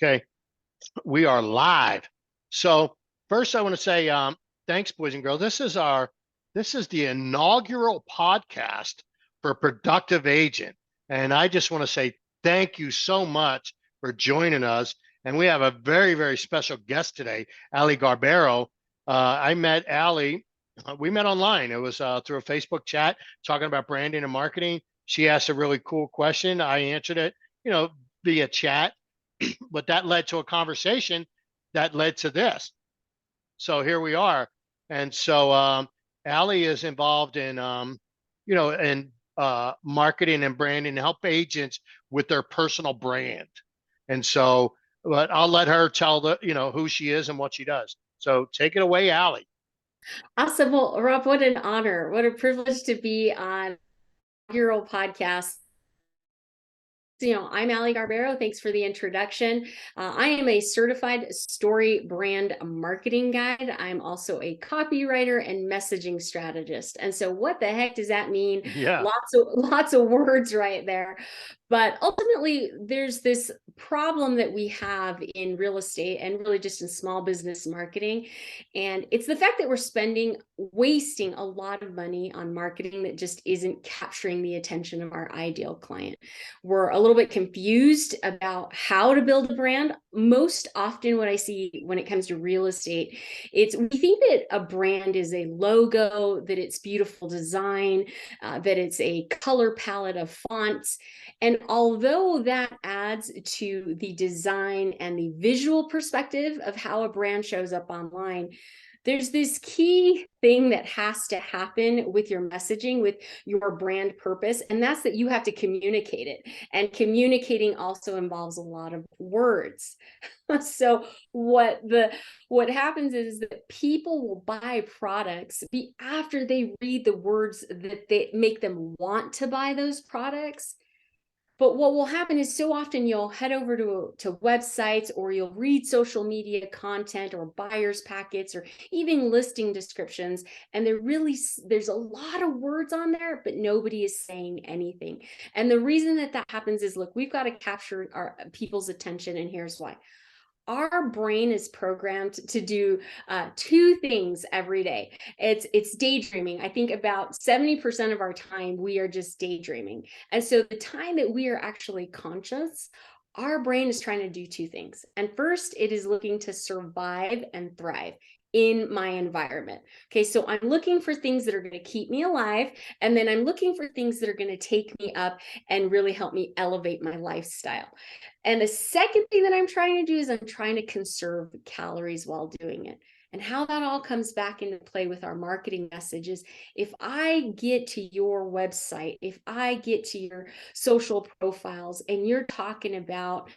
Okay, we are live. So first, I want to say thanks, boys and girls. This is the inaugural podcast for Productive Agent, and I just want to say thank you so much for joining us. And we have a very, very special guest today, Ali Garbero. I met Ali. We met online. It was through a Facebook chat talking about branding and marketing. She asked a really cool question. I answered it, via chat, but that led to a conversation that led to this. So here we are. And so Ali is involved in, marketing and branding, help agents with their personal brand. And so, but I'll let her tell who she is and what she does. So take it away, Ali. Awesome. Well, Rob, what an honor. What a privilege to be on your old podcast. I'm Ali Garbero. Thanks for the introduction. I am a certified story brand marketing guide. I'm also a copywriter and messaging strategist. And so what the heck does that mean? Yeah. Lots of words right there. But ultimately, there's this problem that we have in real estate and really just in small business marketing. And it's the fact that we're wasting a lot of money on marketing that just isn't capturing the attention of our ideal client. We're a little bit confused about how to build a brand. Most often, what I see when it comes to real estate, we think that a brand is a logo, that it's beautiful design, that it's a color palette of fonts. And although that adds to the design and the visual perspective of how a brand shows up online, there's this key thing that has to happen with your messaging, with your brand purpose, and that's that you have to communicate it. And communicating also involves a lot of words. So what happens is that people will buy products after they read the words that they make them want to buy those products. But what will happen is so often you'll head over to websites, or you'll read social media content or buyer's packets or even listing descriptions. And there's a lot of words on there, but nobody is saying anything. And the reason that happens is, look, we've got to capture our people's attention. And here's why. Our brain is programmed to do two things every day. It's daydreaming. I think about 70% of our time we are just daydreaming. And so the time that we are actually conscious, our brain is trying to do two things. And first, it is looking to survive and thrive in my environment. Okay, so I'm looking for things that are going to keep me alive, and then I'm looking for things that are going to take me up and really help me elevate my lifestyle. And the second thing that I'm trying to do is I'm trying to conserve calories while doing it. And how that all comes back into play with our marketing messages. If I get to your website, if I get to your social profiles, and you're talking about,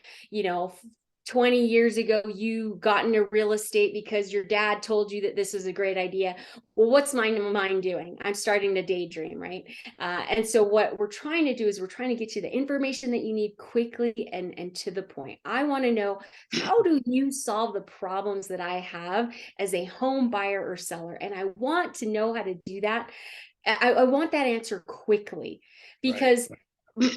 20 years ago, you got into real estate because your dad told you that this was a great idea. Well, what's my mind doing? I'm starting to daydream, right? And so what we're trying to do is we're trying to get you the information that you need quickly and to the point. I want to know, how do you solve the problems that I have as a home buyer or seller? And I want to know how to do that. I want that answer quickly, because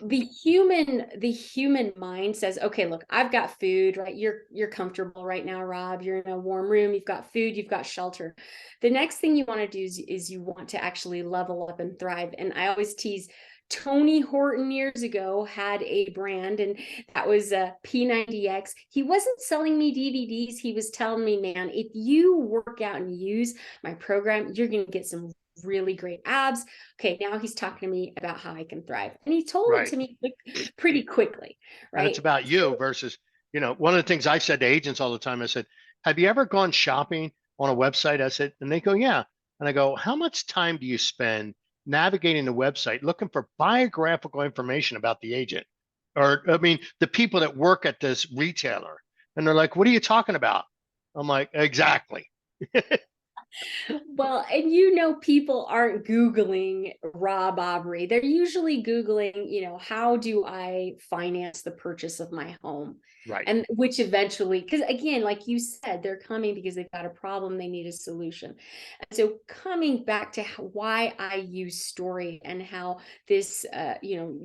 the human mind says, okay, look, I've got food, right? You're comfortable right now, Rob. You're in a warm room, you've got food, you've got shelter. The next thing you want to do is you want to actually level up and thrive. And I always tease, Tony Horton years ago had a brand, and that was a P90X. He wasn't selling me DVDs. He was telling me, man, if you work out and use my program, you're going to get some really great abs. Okay, now he's talking to me about how I can thrive. And he told it Right. to me pretty quickly, And it's right? about you versus, one of the things I said to agents all the time, I said, have you ever gone shopping on a website? I said, and they go, yeah. And I go, how much time do you spend navigating the website looking for biographical information about the agent? Or, I mean, the people that work at this retailer. And they're like, what are you talking about? I'm like, exactly. Well, and people aren't Googling Rob Aubrey. They're usually Googling, how do I finance the purchase of my home? Right. And which eventually, because again, like you said, they're coming because they've got a problem, they need a solution. And so coming back to why I use story and how this,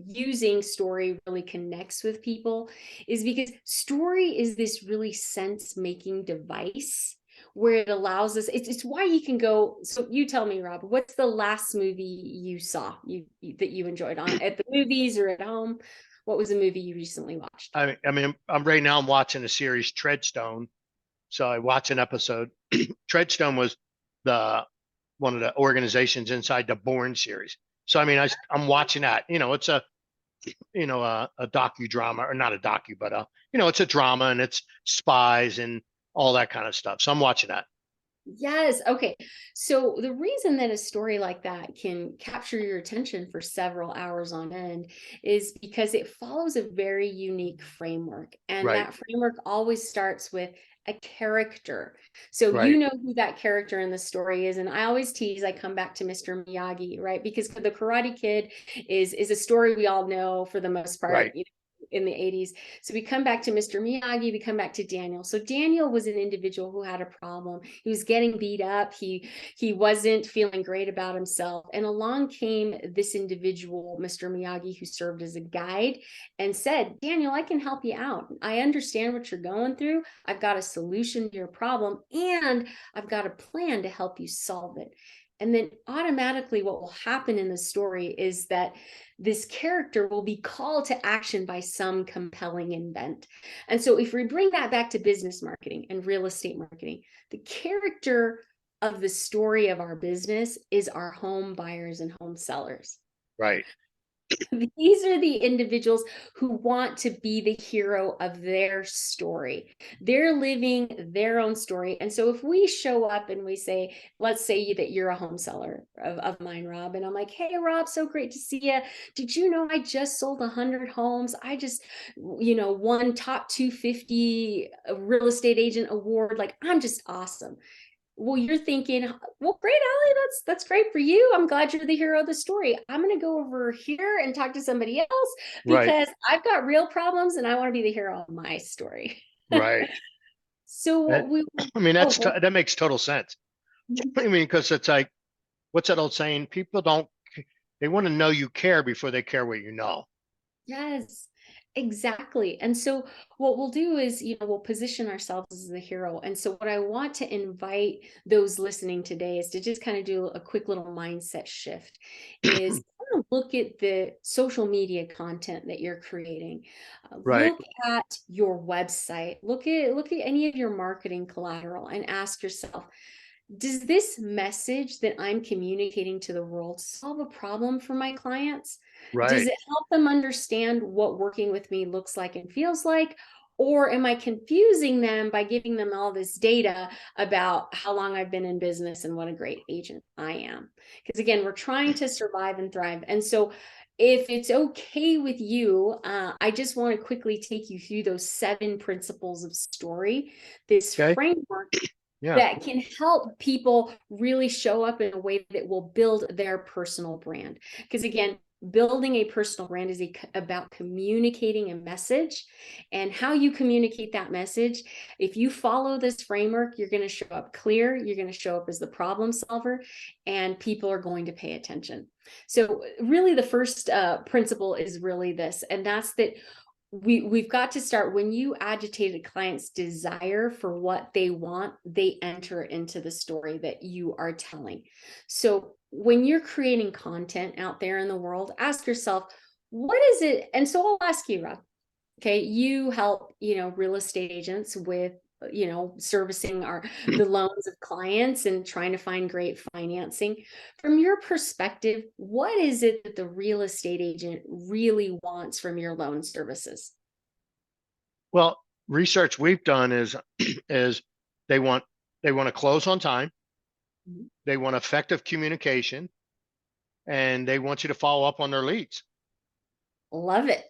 using story really connects with people is because story is this really sense making device where it allows us, it's why you can go. So you tell me, Rob, what's the last movie you saw that you enjoyed on at the movies or at home? What was a movie you recently watched? I'm right now I'm watching the series Treadstone. So I watch an episode. Treadstone was the one of the organizations inside the Bourne series. So I'm watching that. It's a docudrama, or not a docu, but it's a drama, and it's spies and all that kind of stuff. So I'm watching that. Yes. Okay. So the reason that a story like that can capture your attention for several hours on end is because it follows a very unique framework. And Right. that framework always starts with a character. So you Right. know who that character in the story is. And I always tease, I come back to Mr. Miyagi, right? Because the Karate Kid is a story we all know for the most part, Right. in the 80s. So we come back to Mr. Miyagi, we come back to Daniel. So Daniel was an individual who had a problem. He was getting beat up. He wasn't feeling great about himself. And along came this individual, Mr. Miyagi, who served as a guide and said, Daniel, I can help you out. I understand what you're going through. I've got a solution to your problem, and I've got a plan to help you solve it. And then automatically what will happen in the story is that this character will be called to action by some compelling event. And so if we bring that back to business marketing and real estate marketing, the character of the story of our business is our home buyers and home sellers. Right. These are the individuals who want to be the hero of their story. They're living their own story. And so if we show up and we say, let's say that you're a home seller of mine, Rob, and I'm like, hey, Rob, so great to see you. Did you know I just sold 100 homes? I just, won top 250 real estate agent award. Like, I'm just awesome. Well, you're thinking, well, great, Allie, that's great for you. I'm glad you're the hero of the story. I'm going to go over here and talk to somebody else Right. because I've got real problems and I want to be the hero of my story. Right. So That, what we oh, that makes total sense. Because it's like, what's that old saying? People don't, they want to know you care before they care what you know. yes, exactly. And so what we'll do is, we'll position ourselves as the hero. And so what I want to invite those listening today is to just kind of do a quick little mindset shift is kind of look at the social media content that you're creating. Right. Look at your website, look at any of your marketing collateral and ask yourself, does this message that I'm communicating to the world solve a problem for my clients? Does Right. it help them understand what working with me looks like and feels like? Or am I confusing them by giving them all this data about how long I've been in business and what a great agent I am? Because again, we're trying to survive and thrive. And so, if it's okay with you, I just want to quickly take you through those 7 principles of story, this Okay. framework Yeah. that can help people really show up in a way that will build their personal brand. Because again, building a personal brand is about communicating a message, and how you communicate that message. If you follow this framework, you're going to show up clear, you're going to show up as the problem solver, and people are going to pay attention. So really the first principle is really this, and that's that we've got to start when you agitate a client's desire for what they want, they enter into the story that you are telling. So when you're creating content out there in the world, ask yourself, what is it? And so I'll ask you, Rob. Okay, you help, real estate agents with, servicing the loans of clients and trying to find great financing. From your perspective, what is it that the real estate agent really wants from your loan services? Well, research we've done is is they want they want to close on time, Mhm. they want effective communication, and they want you to follow up on their leads. Love it.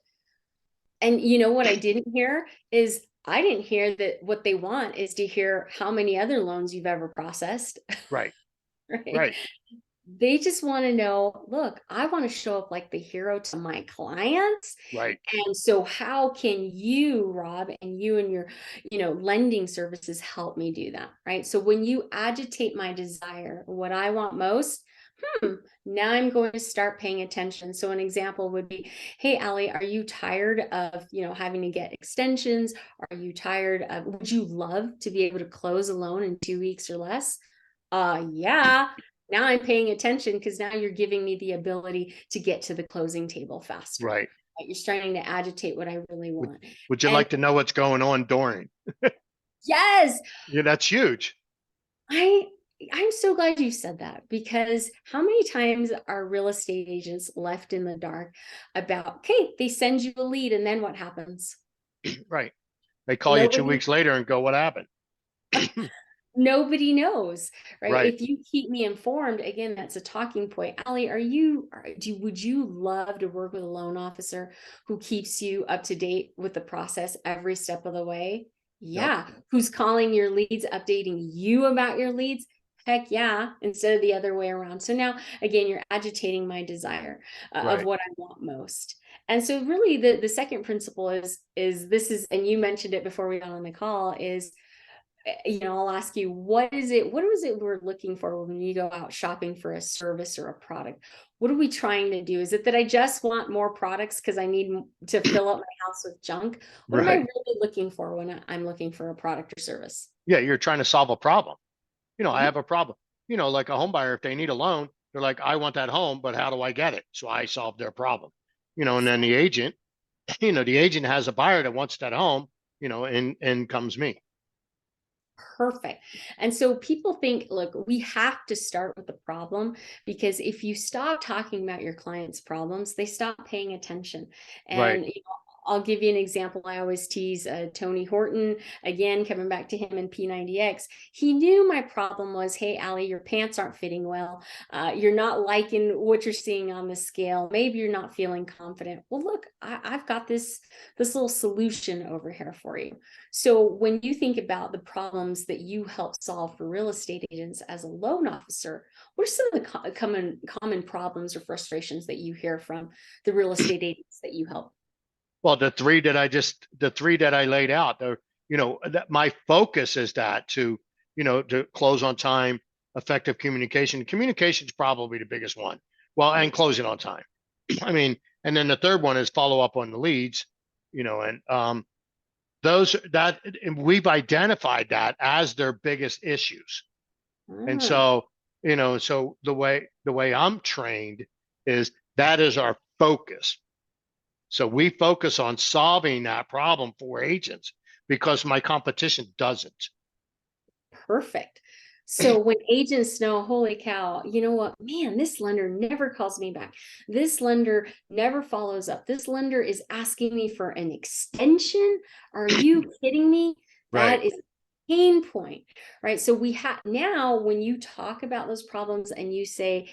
And you know what I didn't hear is I didn't hear that what they want is to hear how many other loans you've ever processed, Right. right? Right. They just want to know, look, I want to show up like the hero to my clients. Right. And so how can you, Rob, and you and your, lending services help me do that, right? So when you agitate my desire, what I want most, now I'm going to start paying attention. So an example would be, hey, Allie, are you tired of, having to get extensions? Are you tired of, would you love to be able to close a loan in 2 weeks or less? Yeah. Now I'm paying attention because now you're giving me the ability to get to the closing table faster. Right. Right? You're starting to agitate what I really Would, want. would you And like to know what's going on during? yes, Yeah, that's huge. I I'm so glad you said that, because how many times are real estate agents left in the dark about, okay, they send you a lead and then what happens? Right. They call you two Nobody weeks later and go, what happened? nobody knows, right? Right. If you keep me informed, again, that's a talking point. Allie, would you love to work with a loan officer who keeps you up to date with the process every step of the way? Yep. Yeah. Who's calling your leads, updating you about your leads? Heck yeah, instead of the other way around. So now, again, you're agitating my desire of Right. what I want most. And so really the second principle is this is, and you mentioned it before we got on the call, is I'll ask you, what is it we're looking for when you go out shopping for a service or a product? What are we trying to do? Is it that I just want more products because I need to fill up my house with junk? What am I Right. really looking for when I'm looking for a product or service? Yeah. You're trying to solve a problem. I Mhm. have a problem. Like a home buyer, if they need a loan, they're like, I want that home, but how do I get it? So I solve their problem. And then the agent, the agent has a buyer that wants that home, and comes me. Perfect. And so people think, look, we have to start with the problem, because if you stop talking about your clients' problems, they stop paying attention. Right. And I'll give you an example. I always tease Tony Horton, again, coming back to him in P90X. He knew my problem was, hey, Allie, your pants aren't fitting well. You're not liking what you're seeing on the scale. Maybe you're not feeling confident. Well, look, I've got this little solution over here for you. So when you think about the problems that you help solve for real estate agents as a loan officer, what are some of the common problems or frustrations that you hear from the real estate agents that you help? Well, the three that I laid out, that my focus is that to close on time, effective communication. Communication is probably the biggest one. Well, and closing on time. I mean, and then the third one is follow up on the leads, and those that and we've identified that as their biggest issues. And Ah, so, so the way I'm trained is that is our focus. So we focus on solving that problem for agents because my competition doesn't. perfect. So when agents know, holy cow, you know what, man, this lender never calls me back. This lender never follows up. This lender is asking me for an extension. Are you kidding me? Right. That is a pain point, right? So we have now, when you talk about those problems and you say,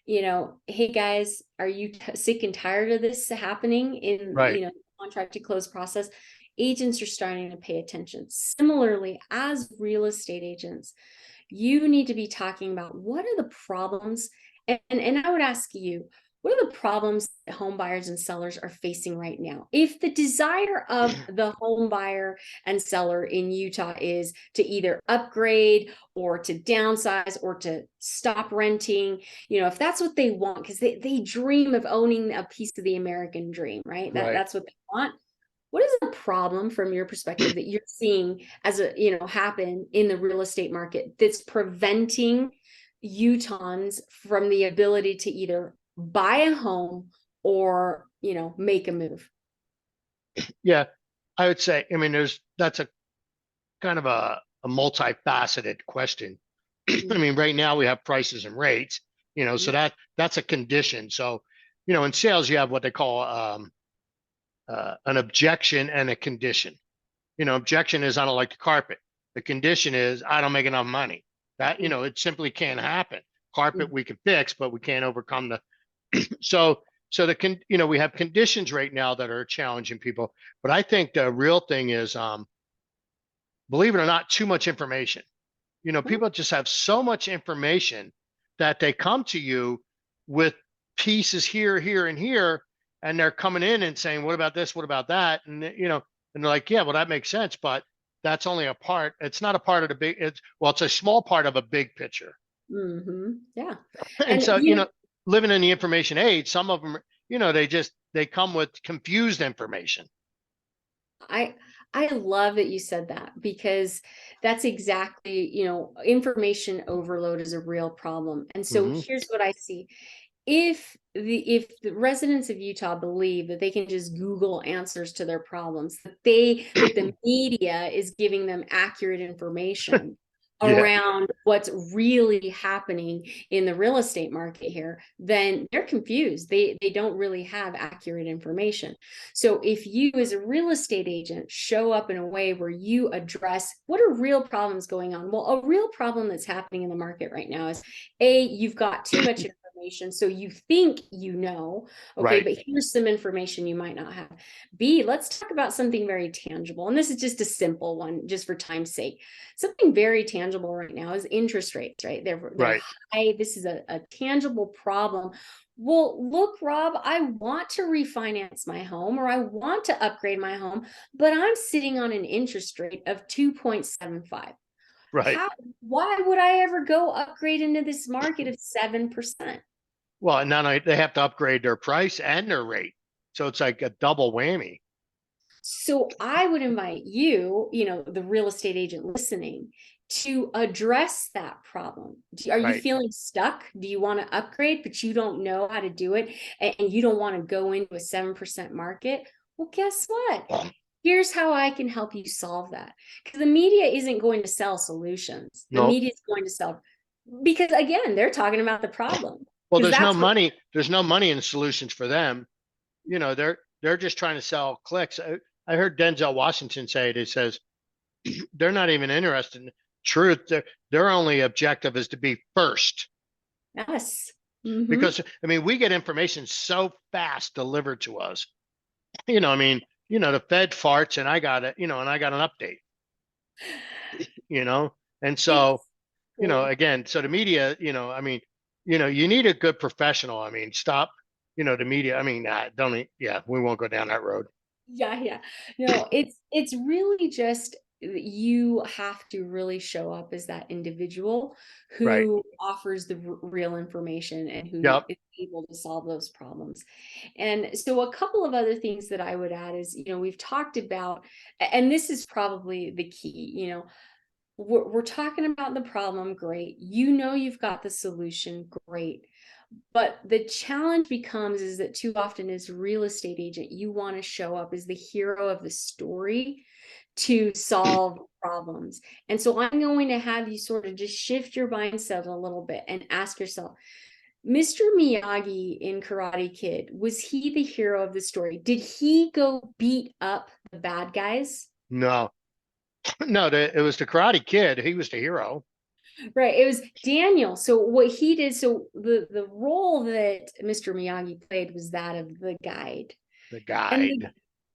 hey guys, are you sick and tired of this happening in, Right. contract to close process? Agents are starting to pay attention. Similarly, as real estate agents, you need to be talking about what are the problems. And I would ask you, what are the problems that home buyers and sellers are facing right now? If the desire of the home buyer and seller in Utah is to either upgrade or to downsize or to stop renting, if that's what they want, because they dream of owning a piece of the American dream, right? Right. That's what they want. What is the problem from your perspective that you're seeing as happen in the real estate market that's preventing Utahns from the ability to either buy a home or, make a move? Yeah. I would say, I mean, that's a kind of a multifaceted question. I mean, right now we have prices and rates, so Mhm. that's a condition. So, in sales, you have what they call an objection and a condition. Objection is I don't like the carpet. The condition is I don't make enough money. That, it simply can't happen. Carpet we can fix, but we can't overcome the so we have conditions right now that are challenging people. But I think the real thing is believe it or not, too much information. You know, people just have so much information that they come to you with pieces here, here, and here, and they're coming in and saying, "What about this? What about that?" And you know, and they're like, "Yeah, well, that makes sense, but that's only a part. It's not a part of the big. It's a small part of a big picture." Yeah. And And so, you know, living in the information age, some of them, you know, they come with confused information. I I love that you said that, because that's exactly, information overload is a real problem. And so Hmm. here's what I see. If the residents of Utah believe that they can just Google answers to their problems, that the media is giving them accurate information Yeah, around what's really happening in the real estate market here, then they're confused. They don't really have accurate information. So if you as a real estate agent show up in a way where you address what are real problems going on. Well, a real problem that's happening in the market right now is, you've got too much information, so you think you know, okay, right. but here's some information you might not have. B, let's talk about something very tangible. And this is just a simple one, just for time's sake. Something very tangible right now is interest rates, right? They're Right. high. This is a tangible problem. Well, look, Rob, I want to refinance my home, or I want to upgrade my home, but I'm sitting on an interest rate of 2.75. Right. How, why would I ever go upgrade into this market of 7%? Well, and now they have to upgrade their price and their rate. So it's like a double whammy. So I would invite you, the real estate agent listening, to address that problem. Are you Right. feeling stuck? Do you want to upgrade, but you don't know how to do it, and you don't want to go into a 7% market? Well, guess what? Here's how I can help you solve that. Because the media isn't going to sell solutions. The Nope. media is going to sell, because again, they're talking about the problem. Well, Because there's no that's what. money. There's no money in solutions for them. You know, they're just trying to sell clicks. I heard Denzel Washington say it. He says they're not even interested in truth. Their only objective is to be first. Yes. Mm-hmm. Because I mean, we get information so fast delivered to us. You know, I mean, you know, the Fed farts and I got it, you know, and I got an update, you know. And so, you know, Exactly. again, so the media, you know, I mean, you know, you need a good professional. I mean, stop, you know, the media. I mean, yeah, we won't go down that road. Yeah, yeah. No, it's really just you have to really show up as that individual Right. who offers the real information and who Yep. is able to solve those problems. And so a couple of other things that I would add is, we've talked about, and this is probably the key, we're talking about the problem, great. You've got the solution, great. But the challenge becomes is that too often as a real estate agent, you want to show up as the hero of the story to solve problems. And so I'm going to have you sort of just shift your mindset a little bit and ask yourself, Mr. Miyagi in Karate Kid, was he the hero of the story? Did he go beat up the bad guys? No, no, it was the Karate Kid. He was the hero, Right. It was Daniel. So what he did, so the role that Mr. Miyagi played was that of the guide. the And the guide.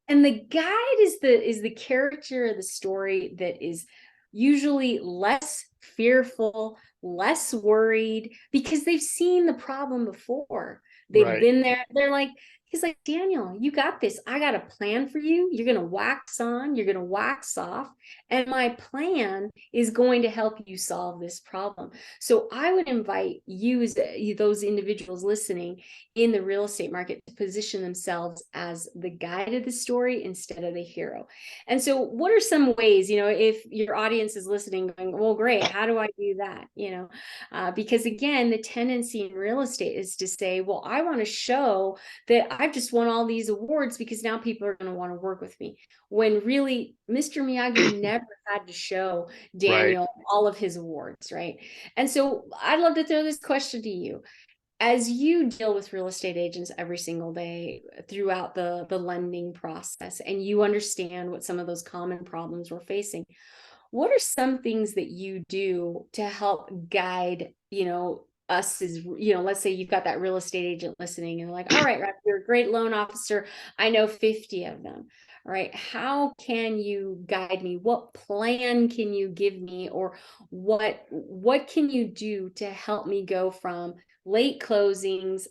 and the guide is the character of the story that is usually less fearful, less worried, because they've seen the problem before. They've Right. been there. They're like, he's like, Daniel, you got this. I got a plan for you. You're going to wax on, you're going to wax off. And my plan is going to help you solve this problem. So I would invite you, as those individuals listening in the real estate market, to position themselves as the guide of the story instead of the hero. And so what are some ways, if your audience is listening going, well, great, how do I do that? Because again, the tendency in real estate is to say, well, I want to show that I've just won all these awards because now people are going to want to work with me. When really Mr. Miyagi never had to show Right. Daniel all of his awards, right? And so I'd love to throw this question to you. As you deal with real estate agents every single day throughout the lending process, and you understand what some of those common problems we're facing, what are some things that you do to help guide, us as, let's say you've got that real estate agent listening and they're like, all right, Rep, you're a great loan officer. I know 50 of them. All right, how can you guide me? What plan can you give me, or what can you do to help me go from late closings,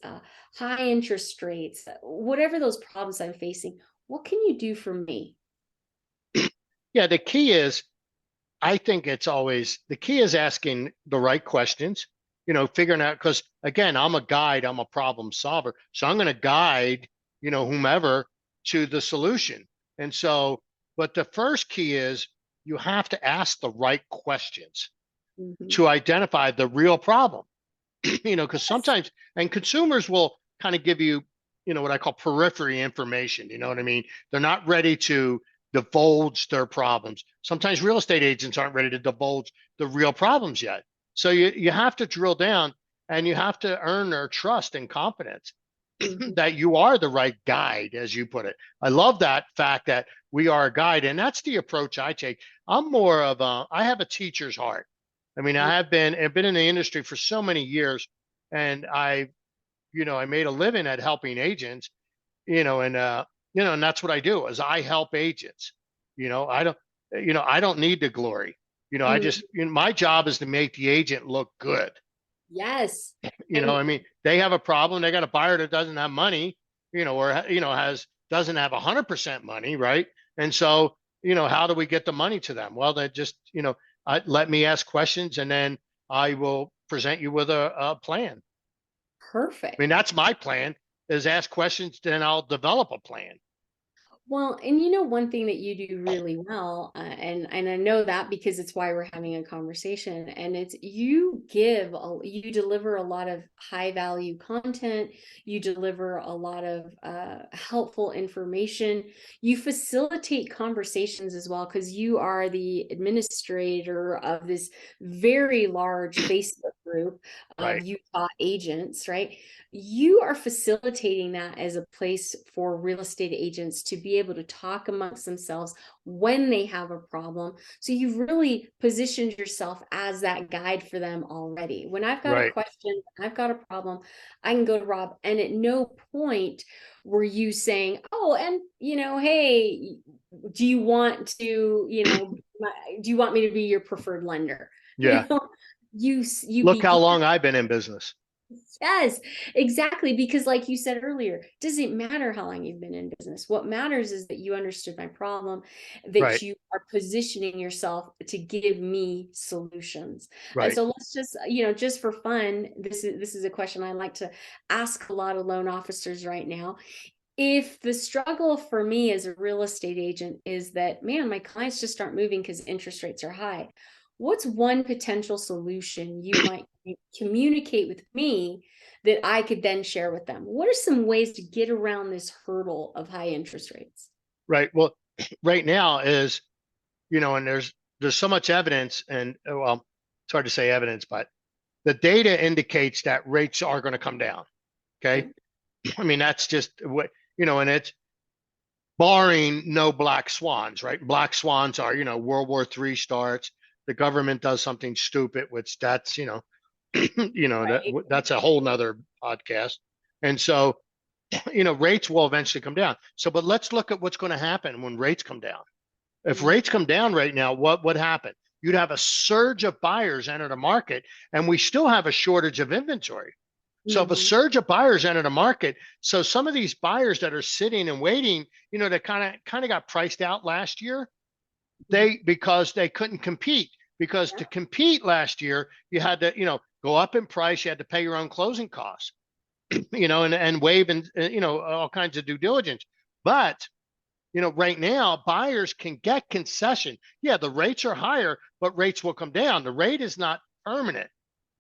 high interest rates, whatever those problems I'm facing? What can you do for me? Yeah, the key is, I think it's always, the key is asking the right questions, figuring out, because again, I'm a guide, I'm a problem solver. So I'm going to guide, whomever to the solution. And so, but the first key is you have to ask the right questions Mhm. to identify the real problem, because Yes. sometimes, and consumers will kind of give you, what I call periphery information. You know what I mean? They're not ready to divulge their problems. Sometimes real estate agents aren't ready to divulge the real problems yet. So you have to drill down, and you have to earn their trust and confidence Mhm. that you are the right guide, as you put it. I love that fact that we are a guide, and that's the approach I take. I'm more of I have a teacher's heart. I mean, I've been in the industry for so many years, and I made a living at helping agents, and and that's what I do is I help agents. I don't, I don't need the glory. I just, Mhm. my job is to make the agent look good. Yes. I And mean, they have a problem. They got a buyer that doesn't have money, or has doesn't have 100% money, right? And so, how do we get the money to them? Well, they just, let me ask questions, and then I will present you with a plan. I mean, perfect. that's my plan: is ask questions, then I'll develop a plan. Well, and one thing that you do really well, and I know that because it's why we're having a conversation, and it's you deliver a lot of high value content, you deliver a lot of helpful information, you facilitate conversations as well because you are the administrator of this very large Facebook group of Right, Utah agents, right? You are facilitating that as a place for real estate agents to be able to talk amongst themselves when they have a problem. So you've really positioned yourself as that guide for them already. When I've got a right. question, I've got a problem, I can go to Rob, and at no point were you saying, "Oh, and hey, do you want to, do you want me to be your preferred lender?" You Yeah. know, you Look how began. long I've been in business. Yes, exactly. Because, like you said earlier, doesn't matter how long you've been in business. What matters is that you understood my problem, that Right, you are positioning yourself to give me solutions. And right, so let's just, just for fun, this is a question I like to ask a lot of loan officers right now. If the struggle for me as a real estate agent is that, man, my clients just aren't moving because interest rates are high, what's one potential solution you might communicate with me that I could then share with them? What are some ways to get around this hurdle of high interest rates? right. Well, right now is, and there's so much evidence, and well, it's hard to say evidence, but the data indicates that rates are going to come down. Okay. Okay. I mean, that's just what, and it's barring no black swans, right? Black swans are, World War III starts, the government does something stupid, which that's, Right. that's a whole nother podcast. And so, rates will eventually come down. So, but let's look at what's going to happen when rates come down. If Mhm. rates come down right now, what would happen? You'd have a surge of buyers enter the market, and we still have a shortage of inventory. So if a Mhm. surge of buyers enter the market, so some of these buyers that are sitting and waiting, that kind of got priced out last year, Mhm. because they couldn't compete. Because Yeah. to compete last year, you had to, go up in price, you had to pay your own closing costs, and waive and all kinds of due diligence. But right now, buyers can get concession. Yeah, the rates are higher, but rates will come down. The rate is not permanent,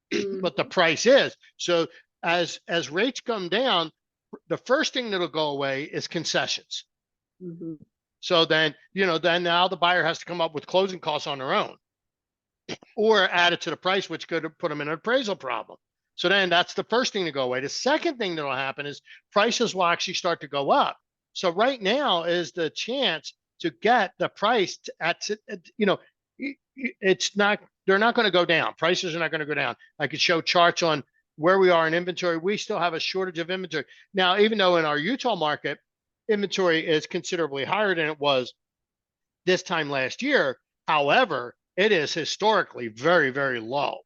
but the Mhm. price is. So as rates come down, the first thing that'll go away is concessions. Mhm. So then now the buyer has to come up with closing costs on their own, or add it to the price, which could put them in an appraisal problem. So then that's the first thing to go away. The second thing that'll happen is prices will actually start to go up. So right now is the chance to get the price it's not, they're not going to go down. Prices are not going to go down. I could show charts on where we are in inventory. We still have a shortage of inventory. Now, even though in our Utah market, inventory is considerably higher than it was this time last year. However, it is historically very, very low.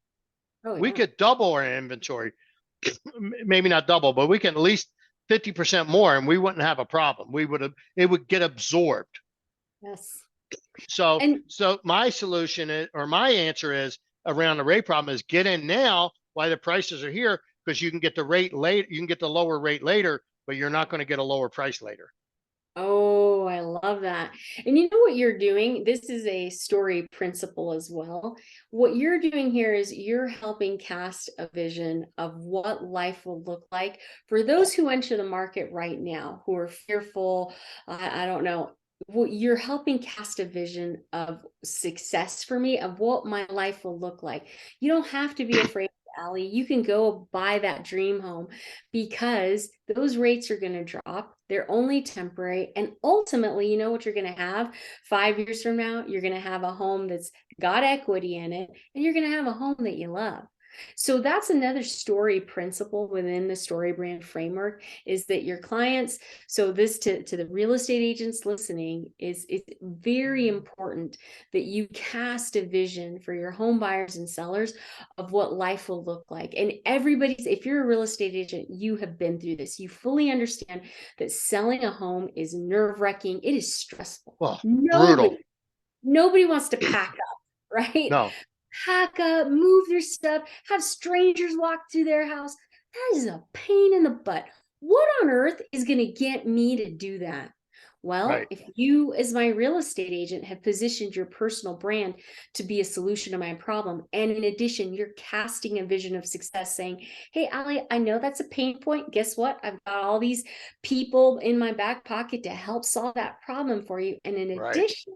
Oh We yeah. could double our inventory, maybe not double, but we can at least 50% more, and we wouldn't have a problem. It would get absorbed. Yes. So, And so my solution is, or my answer is around the rate problem is get in now while the prices are here, because you can get the rate late, you can get the lower rate later, but you're not going to get a lower price later. oh, I love that. And you know what you're doing? This is a story principle as well. What you're doing here is you're helping cast a vision of what life will look like for those who enter the market right now, who are fearful. I don't know. What you're helping cast a vision of success for me, of what my life will look like. You don't have to be afraid, Allie. You can go buy that dream home because those rates are going to drop. They're only temporary. And ultimately, you know what you're going to have 5 years from now? You're going to have a home that's got equity in it, and you're going to have a home that you love. So that's another story principle within the Story Brand framework, is that your clients, so this to the real estate agents listening, is it's very important that you cast a vision for your home buyers and sellers of what life will look like. And everybody's, if you're a real estate agent, you have been through this. You fully understand that selling a home is nerve-wracking. It is stressful. Well, brutal. Nobody wants to pack up, right? No, Pack up, move their stuff, have strangers walk through their house. That is a pain in the butt. What on earth is going to get me to do that? Well, right, if you, as my real estate agent, have positioned your personal brand to be a solution to my problem, and in addition, you're casting a vision of success saying, hey, Allie, I know that's a pain point. Guess what? I've got all these people in my back pocket to help solve that problem for you. And in right, addition,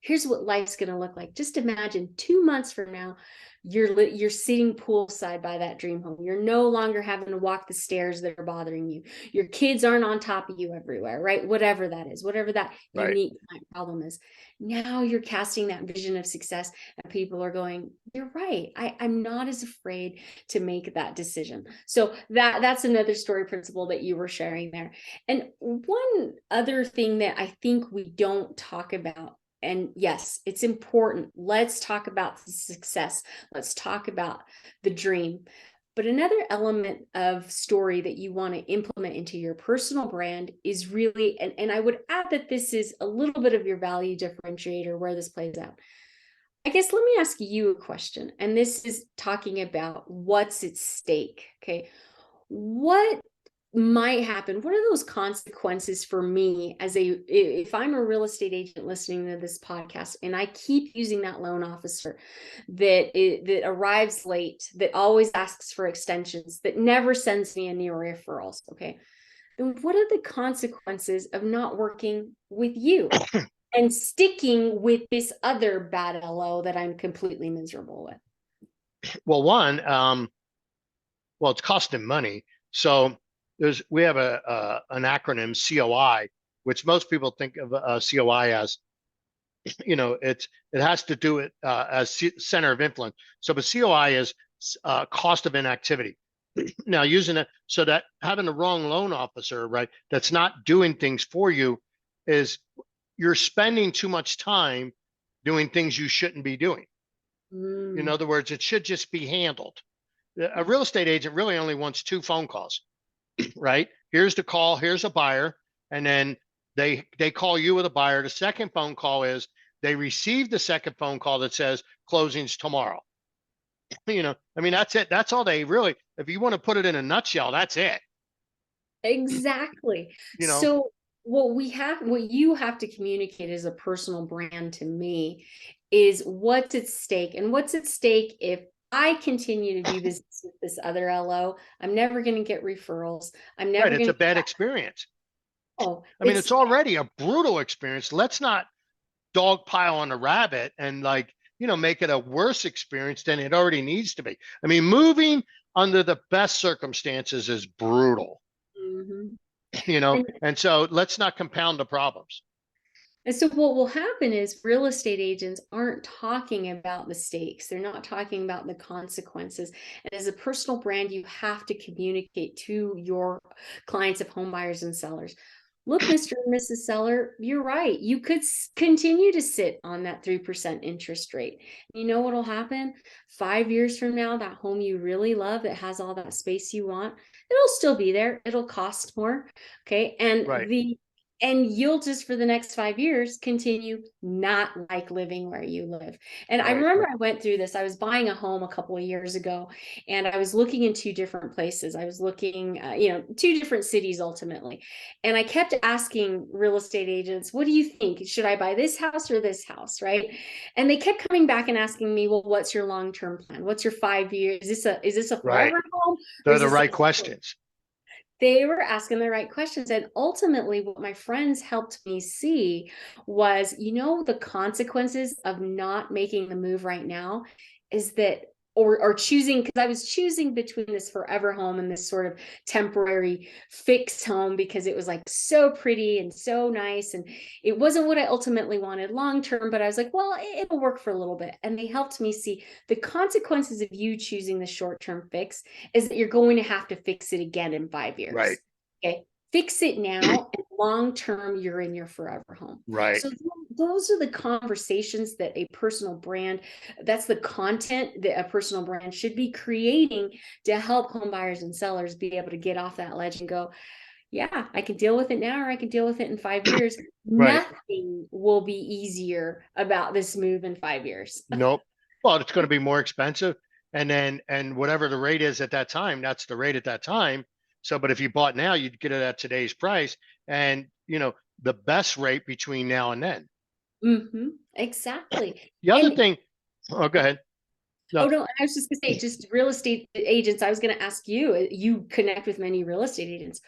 here's what life's going to look like. Just imagine 2 months from now, you're sitting poolside by that dream home. You're no longer having to walk the stairs that are bothering you. Your kids aren't on top of you everywhere, right? Whatever that is, whatever that right. unique problem is. Now you're casting that vision of success, and people are going, you're right. I'm not as afraid to make that decision. So that's another story principle that you were sharing there. And one other thing that I think we don't talk about, and yes, it's important. Let's talk about the success. Let's talk about the dream. But another element of story that you want to implement into your personal brand is really, and I would add that this is a little bit of your value differentiator where this plays out. I guess let me ask you a question. And this is talking about what's at stake. Okay. What might happen? What are those consequences for me as if I'm a real estate agent listening to this podcast and I keep using that loan officer that arrives late, that always asks for extensions, that never sends me any referrals? Okay. Then what are the consequences of not working with you and sticking with this other bad LO that I'm completely miserable with? Well, well, it's costing money. So we have an acronym COI, which most people think of COI as, it has to do it as center of influence. So the COI is cost of inactivity. Now, using it so that having the wrong loan officer, right, that's not doing things for you, is you're spending too much time doing things you shouldn't be doing. In other words, it should just be handled. A real estate agent really only wants 2 phone calls, right? Here's the call, here's a buyer, and then they call you with a buyer. The second phone call is they receive the second phone call that says closings tomorrow. I mean, that's it. That's all they really, if you want to put it in a nutshell, that's it. Exactly. You know, So what you have to communicate as a personal brand to me is what's at stake. And what's at stake if I continue to do this with this other LO, I'm never going to get referrals. I'm right. never It's going a to, bad experience. oh, I mean, it's already a brutal experience. Let's not dog pile on a rabbit and make it a worse experience than it already needs to be. I mean, moving under the best circumstances is brutal, Mhm. and so let's not compound the problems. And so what will happen is real estate agents aren't talking about the stakes. They're not talking about the consequences. And as a personal brand, you have to communicate to your clients of home buyers and sellers. look, Mr. and Mrs. Seller, you're right. You could continue to sit on that 3% interest rate. You know what'll happen? 5 years from now, that home you really love that has all that space you want, it'll still be there. It'll cost more. Okay. Right. And you'll just for the next 5 years continue not like living where you live. And I Right. remember I went through this. I was buying a home a couple of years ago, and I was looking in two different places. I was looking, two different cities ultimately. And I kept asking real estate agents, what do you think? Should I buy this house or this house? Right. And they kept coming back and asking me, well, what's your long-term plan? What's your 5 years? Is this a Right. forever home? Or They're is the this right questions. they were asking the right questions. And ultimately, what my friends helped me see was, the consequences of not making the move right now is that, or choosing, because I was choosing between this forever home and this sort of temporary fixed home because it was like so pretty and so nice. And it wasn't what I ultimately wanted long term, but I was like, well, it'll work for a little bit. And they helped me see the consequences of you choosing the short term fix is that you're going to have to fix it again in 5 years. Right. Okay. Fix it now, and long term, you're in your forever home. Right. So those are the conversations that a personal brand, that's the content that a personal brand should be creating to help home buyers and sellers be able to get off that ledge and go, yeah, I can deal with it now, or I can deal with it in 5 years. Right. Nothing will be easier about this move in 5 years. Nope. Well, it's going to be more expensive. And whatever the rate is at that time, that's the rate at that time. So, but if you bought now, you'd get it at today's price and, the best rate between now and then. Exactly. The other And thing, oh, go ahead. oh No, no, I was just gonna say, just real estate agents. I was gonna ask you, you connect with many real estate agents.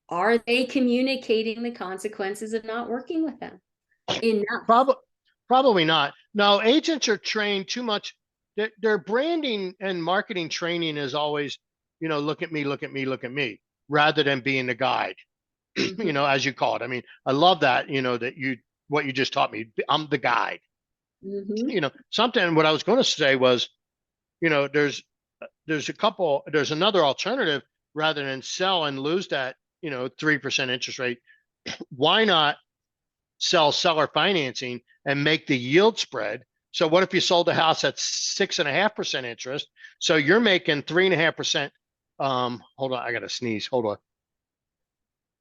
Are they communicating the consequences of not working with them enough? probably not. No, agents are trained too much. Their branding and marketing training is always, look at me, look at me, look at me, rather than being the guide, as you call it. I mean, I love that, what you just taught me. I'm the guide. Mm-hmm. Something what I was going to say was, there's there's another alternative rather than sell and lose that, 3% interest rate. Why not sell seller financing and make the yield spread? So what if you sold the house at 6.5% interest? So you're making 3.5%. Hold on, I gotta sneeze. Hold on.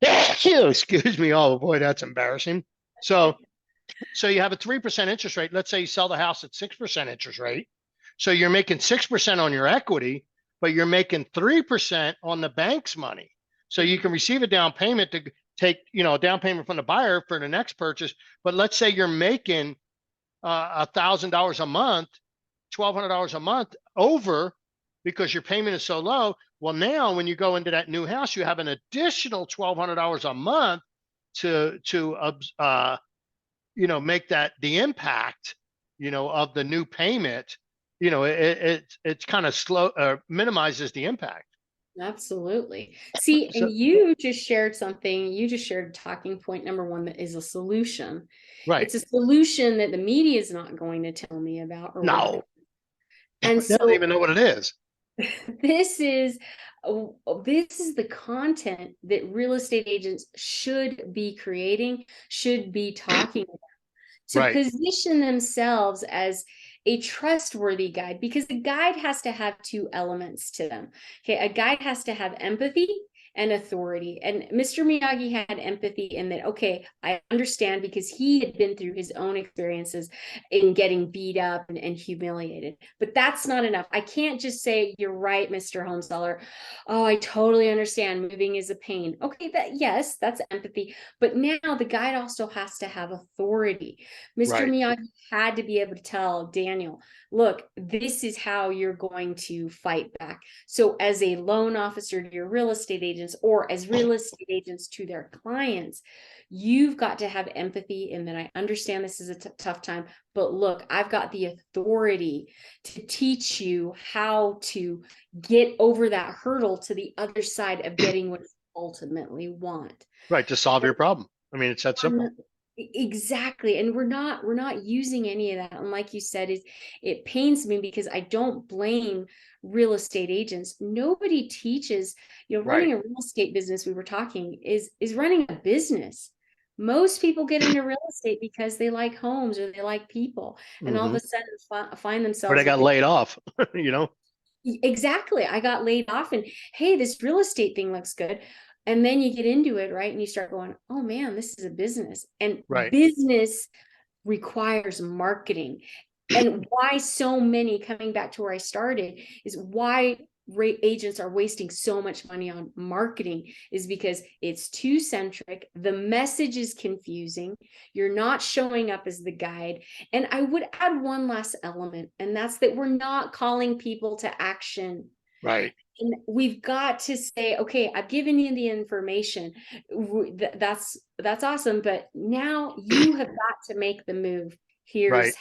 Excuse me. Oh boy, that's embarrassing. So you have a 3% interest rate. Let's say you sell the house at 6% interest rate. So you're making 6% on your equity, but you're making 3% on the bank's money. So you can receive a down payment to take, a down payment from the buyer for the next purchase. But let's say you're making $1,000 a month, $1,200 a month over because your payment is so low. Well, now when you go into that new house, you have an additional $1,200 a month to make that the impact, of the new payment. It's kind of slow, minimizes the impact. Absolutely. See, So and you just shared something. You just shared talking point number one that is a solution. right. It's a solution that the media is not going to tell me about or what it No, is. And they don't so even know what it is. this is this is the content that real estate agents should be creating, should be talking about, to Right. position themselves as a trustworthy guide, because the guide has to have two elements to them. Okay, a guide has to have empathy and authority. And Mr. Miyagi had empathy in that, okay, I understand, because he had been through his own experiences in getting beat up and humiliated. But that's not enough. I can't just say, you're right, Mr. Home Seller. Oh, I totally understand. Moving is a pain. Okay, yes, that's empathy. But now the guide also has to have authority. Mr. Right. Miyagi had to be able to tell Daniel, look, this is how you're going to fight back. So as a loan officer to your real estate agents, or as real estate agents to their clients, you've got to have empathy in that I understand this is a tough time, but look, I've got the authority to teach you how to get over that hurdle to the other side of getting what you ultimately want. Right. To solve your problem. I mean, it's that simple. Exactly. And we're not using any of that. And like you said, it pains me because I don't blame real estate agents. Nobody teaches, Right. running a real estate business, we were talking, is running a business. Most people get into real estate because they like homes or they like people, and all of Hmm. a sudden find Or they themselves with got the laid off, you know? exactly. I got laid off and hey, this real estate thing looks good. And then you get into it, right? And you start going, oh man, this is a business. And Right. business requires marketing. And why so many, coming back to where I started, is why agents are wasting so much money on marketing is because it's too centric. The message is confusing. You're not showing up as the guide. And I would add one last element, and that's that we're not calling people to action. Right. And we've got to say, okay, I've given you the information. That's awesome, but now you have got to make the move. Right. Here's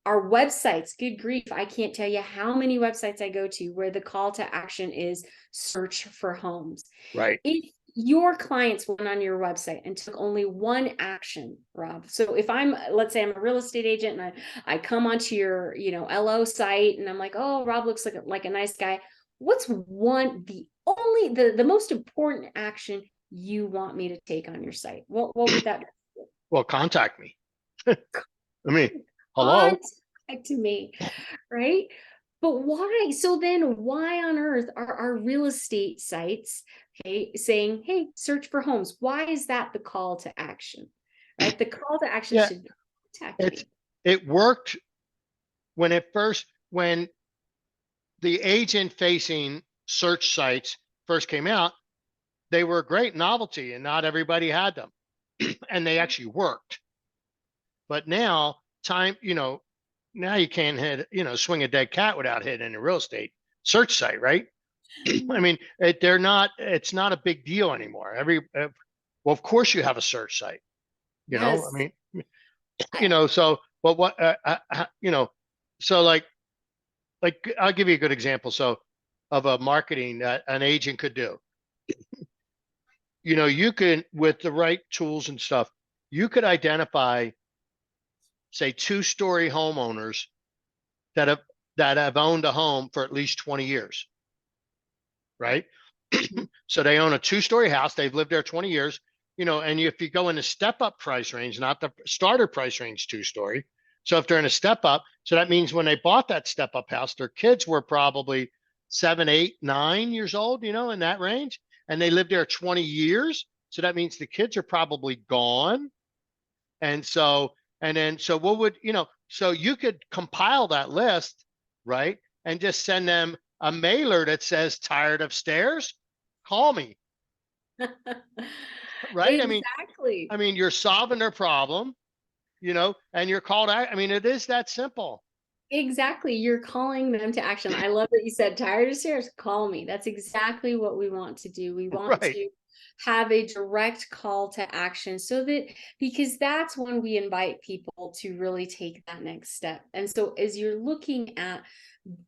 our websites. Good grief, I can't tell you how many websites I go to where the call to action is search for homes. Right. If your clients went on your website and took only one action, Rob. So if let's say I'm a real estate agent and I come onto your, LO site and I'm like, oh, Rob looks like a nice guy. What's the most important action you want me to take on your site? What would that be? Well, contact me. I mean, hello. Contact me, right? But why? So then why on earth are our real estate sites, okay, saying, hey, search for homes? Why is that the call to action? Right? The call to action Yeah, should be contact it's me. it worked when the agent facing search sites first came out, they were a great novelty and not everybody had them. And they actually worked. But now now you can't swing a dead cat without hitting a real estate search site, right? I mean, it's not a big deal anymore. Well, of course you have a search site, I Yes. mean, so, but so like I'll give you a good example. So of a marketing that an agent could do, you can, with the right tools and stuff, you could identify, say, two-story homeowners that have owned a home for at least 20 years, right? So they own a two-story house, they've lived there 20 years, and if you go in the step-up price range, not the starter price range two-story. So if they're in a step-up, so that means when they bought that step-up house, their kids were probably 7, 8, 9 years old, in that range, and they lived there 20 years. So that means the kids are probably gone. And so, what would, so you could compile that list, right? And just send them a mailer that says, tired of stairs? Call me, right? Exactly. I mean, you're solving their problem, and you're called out. I mean, it is that simple. Exactly. You're calling them to action. I love that you said tired of stairs, call me. That's exactly what we want to do. We want Right. to have a direct call to action because that's when we invite people to really take that next step. And so as you're looking at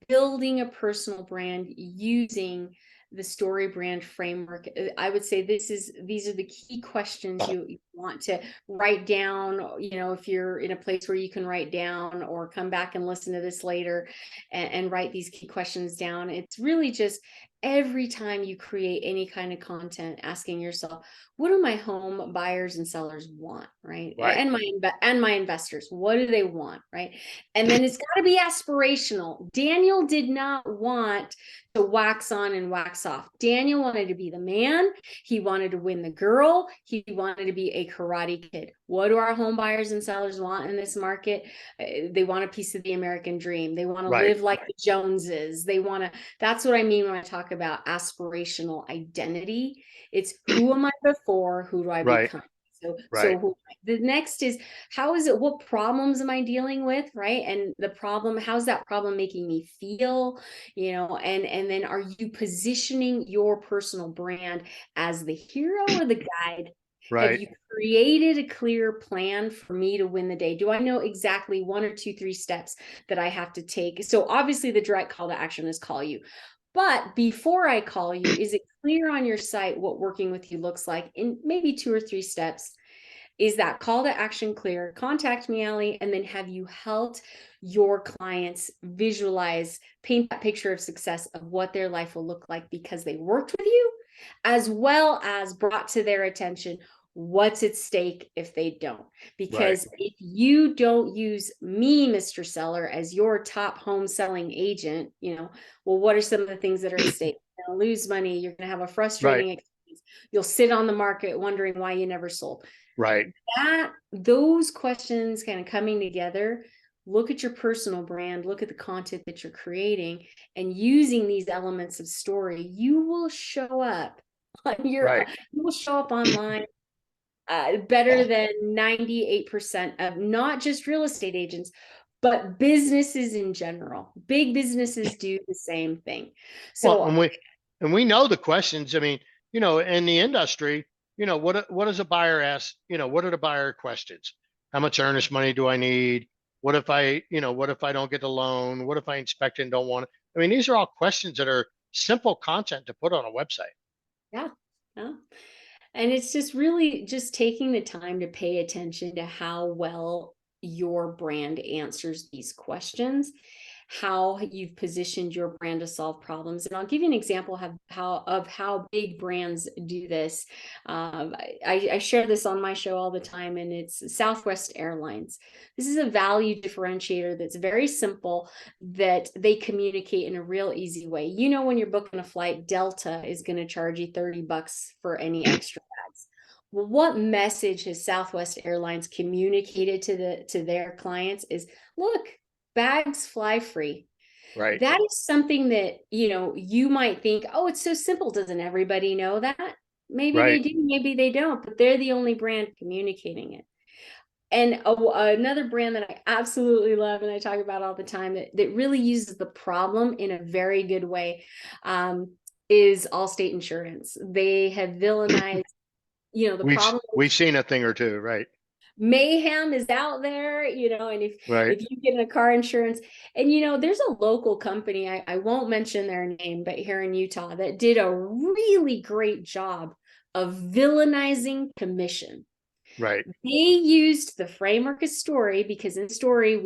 building a personal brand using the story brand framework, I would say these are the key questions you want to write down, if you're in a place where you can write down or come back and listen to this later and write these key questions down. It's really just every time you create any kind of content, asking yourself, what do my home buyers and sellers want, right? Right. And my investors, what do they want, right? And then it's got to be aspirational. Daniel did not want to wax on and wax off. Daniel wanted to be the man. He wanted to win the girl. He wanted to be a karate kid. What do our home buyers and sellers want in this market? They want a piece of the American dream. They want to Right. live like the Joneses. That's what I mean when I talk about aspirational identity. It's who am I before? Who do I Right. become? So, Right. the next is, what problems am I dealing with? Right. And how's that problem making me feel? And then are you positioning your personal brand as the hero or the guide? Have Right. you created a clear plan for me to win the day? Do I know exactly 1 or 2, 3 steps that I have to take? So obviously the direct call to action is call you. But before I call you, is it clear on your site what working with you looks like in maybe 2 or 3 steps? is that call to action clear? Contact me, Allie, and then have you helped your clients visualize, paint that picture of success of what their life will look like because they worked with you, as well as brought to their attention what's at stake if they don't. Because if you don't use me, Mr. Seller, as your top home selling agent, well, what are some of the things that are at stake? You're going to lose money. You're going to have a frustrating experience. You'll sit on the market wondering why you never sold. Right. Those questions kind of coming together, look at your personal brand, look at the content that you're creating, and using these elements of story, you will show up on you will show up online better than 98% of not just real estate agents, but businesses in general. Big businesses do the same thing. So, and we know the questions. I mean, in the industry, what does a buyer ask? What are the buyer questions? How much earnest money do I need? What if I don't get the loan? What if I inspect and don't want it? I mean, these are all questions that are simple content to put on a website. Yeah. And it's just really just taking the time to pay attention to how well your brand answers these questions, how you've positioned your brand to solve problems. And I'll give you an example of how big brands do this. I share this on my show all the time, and it's Southwest Airlines. This is a value differentiator that's very simple, that they communicate in a real easy way. When you're booking a flight, Delta is going to charge you $30 for any extra bags. Well, what message has Southwest Airlines communicated to their clients is, look, bags fly free. Right. That is something that, you might think, oh, it's so simple. Doesn't everybody know that? Maybe they do, maybe they don't, but they're the only brand communicating it. And another brand that I absolutely love and I talk about all the time that really uses the problem in a very good way is Allstate Insurance. They have villainized, the problem. We've seen a thing or two, right? Mayhem is out there, and if you get in a car insurance, and there's a local company, I won't mention their name, but here in Utah, that did a really great job of villainizing commission. Right. They used the framework of story, because in story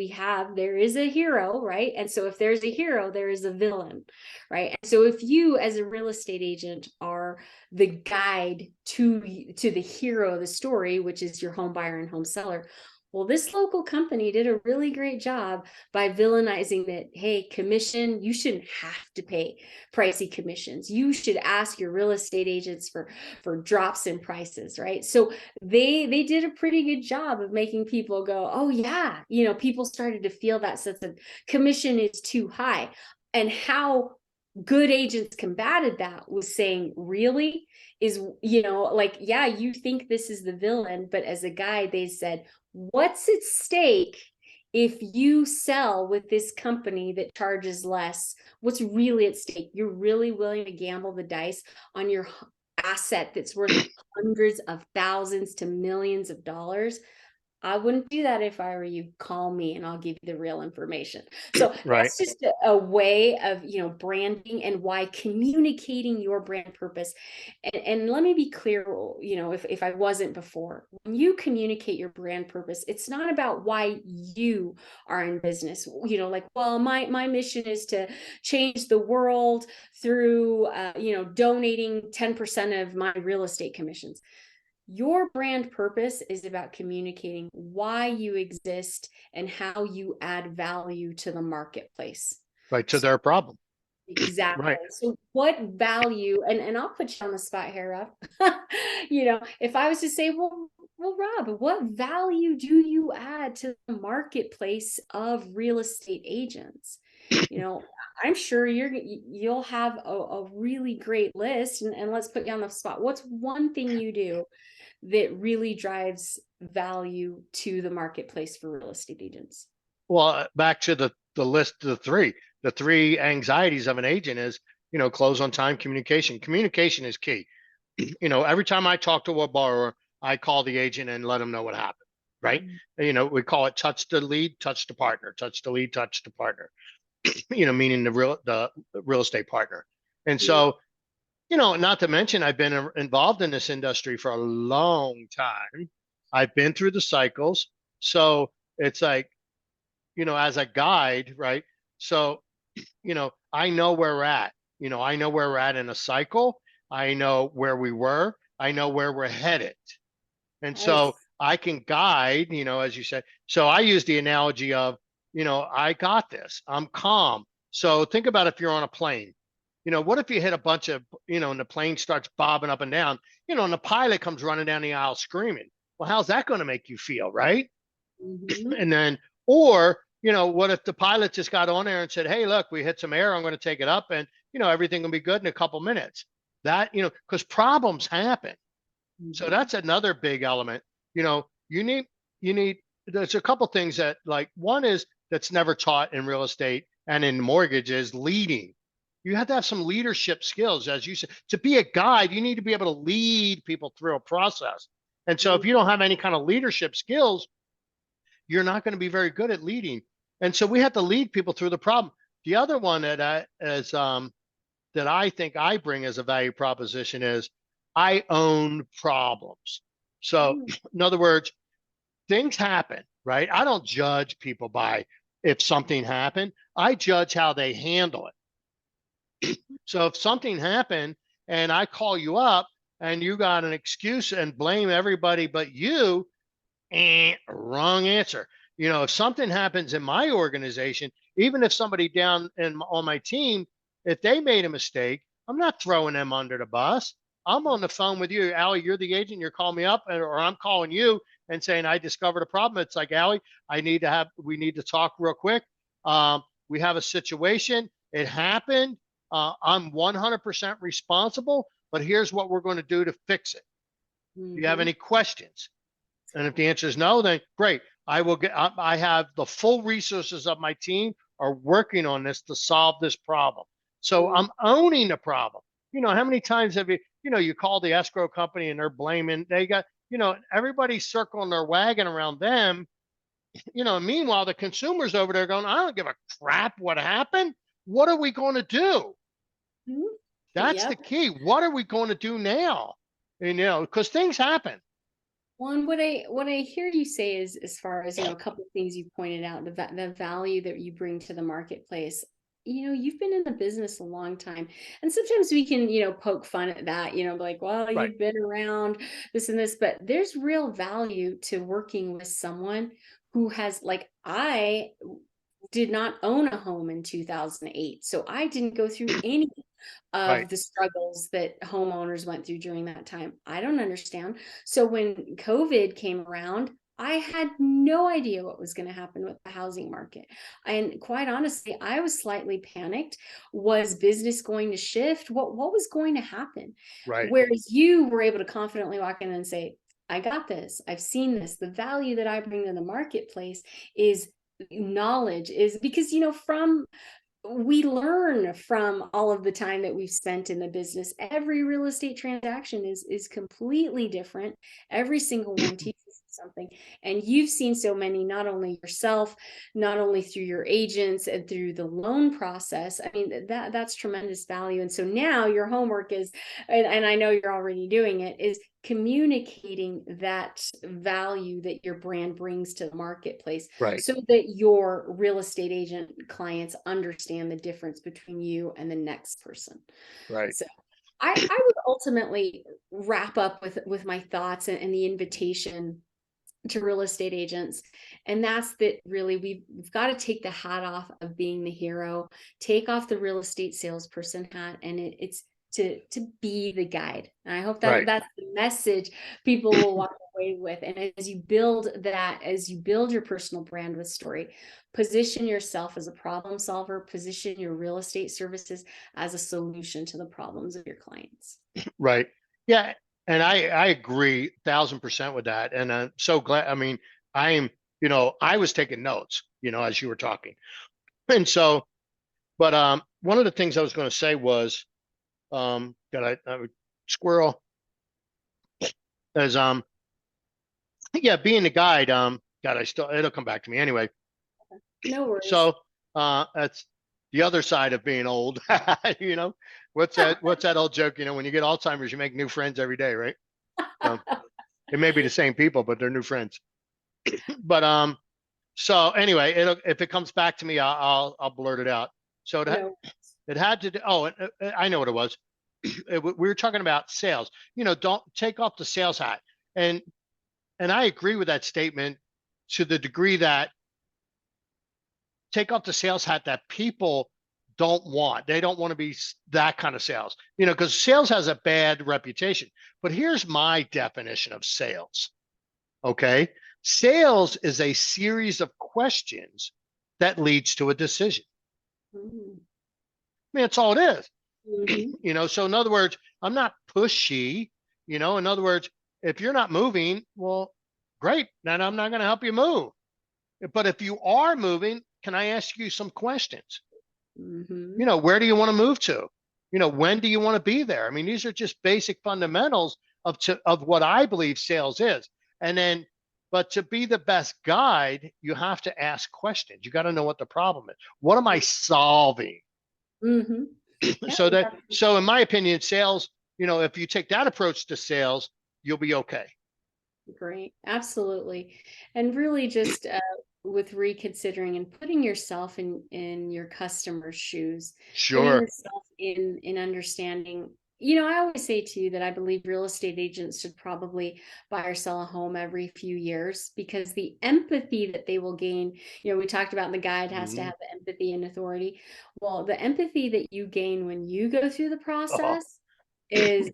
there is a hero, right? And so if there's a hero, there is a villain, right? And so if you as a real estate agent are the guide to the hero of the story, which is your home buyer and home seller, well, this local company did a really great job by villainizing that, hey, commission, you shouldn't have to pay pricey commissions. You should ask your real estate agents for drops in prices, right? So they did a pretty good job of making people go, oh yeah, people started to feel that sense of commission is too high. And how good agents combated that was saying, really? Is, yeah, you think this is the villain, but as a guide, they said, what's at stake if you sell with this company that charges less? What's really at stake? You're really willing to gamble the dice on your asset that's worth hundreds of thousands to millions of dollars. I wouldn't do that if I were you. Call me and I'll give you the real information. So that's just a way of, branding and why communicating your brand purpose. And let me be clear, if I wasn't before, when you communicate your brand purpose, it's not about why you are in business. Well, my mission is to change the world through, donating 10% of my real estate commissions. Your brand purpose is about communicating why you exist and how you add value to the marketplace. Right, to their problem. Exactly. Right. So what value, and I'll put you on the spot here, Rob. If I was to say, well, Rob, what value do you add to the marketplace of real estate agents? I'm sure you'll have a really great list, and let's put you on the spot. What's one thing you do that really drives value to the marketplace for real estate agents? Well, back to the list, the three anxieties of an agent is, close on time, communication. Communication is key. Every time I talk to a borrower, I call the agent and let them know what happened, right? Mm-hmm. We call it touch the lead, touch the partner, touch the lead, touch the partner, meaning the real estate partner. And so, not to mention, I've been involved in this industry for a long time. I've been through the cycles. So it's like, as a guide, right? So, I know where we're at. I know where we're at in a cycle. I know where we were. I know where we're headed. And so Nice. I can guide, as you said. So I use the analogy of, I got this. I'm calm. So think about if you're on a plane. What if you hit a bunch of, and the plane starts bobbing up and down, and the pilot comes running down the aisle screaming. Well, how's that going to make you feel, right? Mhm. And then, or, what if the pilot just got on there and said, hey, look, we hit some air. I'm going to take it up and, everything will be good in a couple minutes. That, because problems happen. So Mhm. that's another big element. You need, there's a couple things that, like, one is that's never taught in real estate and in mortgages: leading. You have to have some leadership skills. As you said, to be a guide, you need to be able to lead people through a process. And so if you don't have any kind of leadership skills, you're not going to be very good at leading. And so we have to lead people through the problem. The other one that I think I bring as a value proposition is I own problems. So, Mhm. in other words, things happen, right? I don't judge people by if something happened. I judge how they handle it. So if something happened and I call you up and you got an excuse and blame everybody but you, wrong answer. If something happens in my organization, even if somebody down on my team, if they made a mistake, I'm not throwing them under the bus. I'm on the phone with you, Allie. You're the agent. You're calling me up, or I'm calling you and saying I discovered a problem. It's like, Allie, we need to talk real quick. We have a situation. It happened. I'm 100% responsible, but here's what we're going to do to fix it. Do you have Mhm. any questions? And if the answer is no, then great. I have the full resources of my team are working on this to solve this problem. So Mhm. I'm owning the problem. How many times have you call the escrow company and they're blaming, they got, everybody's circling their wagon around them. Meanwhile, the consumer's over there going, I don't give a crap what happened. What are we going to do? Mhm. That's the Yep. key. What are we going to do now? And, because things happen. Well, and what I hear you say is, as far as a couple of things you pointed out, the value that you bring to the marketplace. You've been in the business a long time, and sometimes we can poke fun at that. Like, well, Right. you've been around this and this, but there's real value to working with someone who has, like, I did not own a home in 2008, so I didn't go through any Right. of the struggles that homeowners went through during that time. I don't understand. So when COVID came around, I had no idea what was going to happen with the housing market. And quite honestly, I was slightly panicked. Was business going to shift? What was going to happen? Right. Whereas you were able to confidently walk in and say, I got this. I've seen this. The value that I bring to the marketplace is knowledge, is because from we learn from all of the time that we've spent in the business. Every real estate transaction is completely different. Every single one teaches you something. And you've seen so many, not only yourself, not only through your agents and through the loan process. I mean, that's tremendous value. And so now your homework is, and I know you're already doing it, is communicating that value that your brand brings to the marketplace, Right. so that your real estate agent clients understand the difference between you and the next person. Right. So I would ultimately wrap up with my thoughts and the invitation to real estate agents, and that's that really we've got to take the hat off of being the hero, take off the real estate salesperson hat, and it's to be the guide. And I hope that Right. that's the message people will walk away with. And as you build your personal brand with story, position yourself as a problem solver, position your real estate services as a solution to the problems of your clients. Right. Yeah. And I agree 1,000% with that. And I'm so glad. I mean, I was taking notes, as you were talking. And so, but one of the things I was going to say was, squirrel is, yeah, being the guide, God, it'll come back to me anyway. No worries. So, that's the other side of being old. you know, what's that old joke? When you get Alzheimer's, you make new friends every day, right? So, It may be the same people, but they're new friends. But so anyway, if it comes back to me, I'll blurt it out. So No. it had to do, I know what it was. We were talking about sales. Don't take off the sales hat. And I agree with that statement to the degree that take off the sales hat that people don't want. They don't want to be that kind of sales, because sales has a bad reputation. But here's my definition of sales. Okay. Sales is a series of questions that leads to a decision. Mm-hmm. I mean, that's all it is. Mm-hmm. So in other words, I'm not pushy, in other words, if you're not moving, well, great. Then I'm not going to help you move. But if you are moving, can I ask you some questions? Mm-hmm. Where do you want to move to? When do you want to be there? I mean, these are just basic fundamentals of what I believe sales is. And then, but to be the best guide, you have to ask questions. You got to know what the problem is. What am I solving? Mm-hmm. Yeah, So in my opinion, sales, if you take that approach to sales, you'll be okay. great. Absolutely. And really just with reconsidering and putting yourself in your customer's shoes, putting Sure. yourself in understanding. I always say too that I believe real estate agents should probably buy or sell a home every few years, because the empathy that they will gain, we talked about the guide has to Mhm. have the empathy and authority. Well, the empathy that you gain when you go through the Oh, process is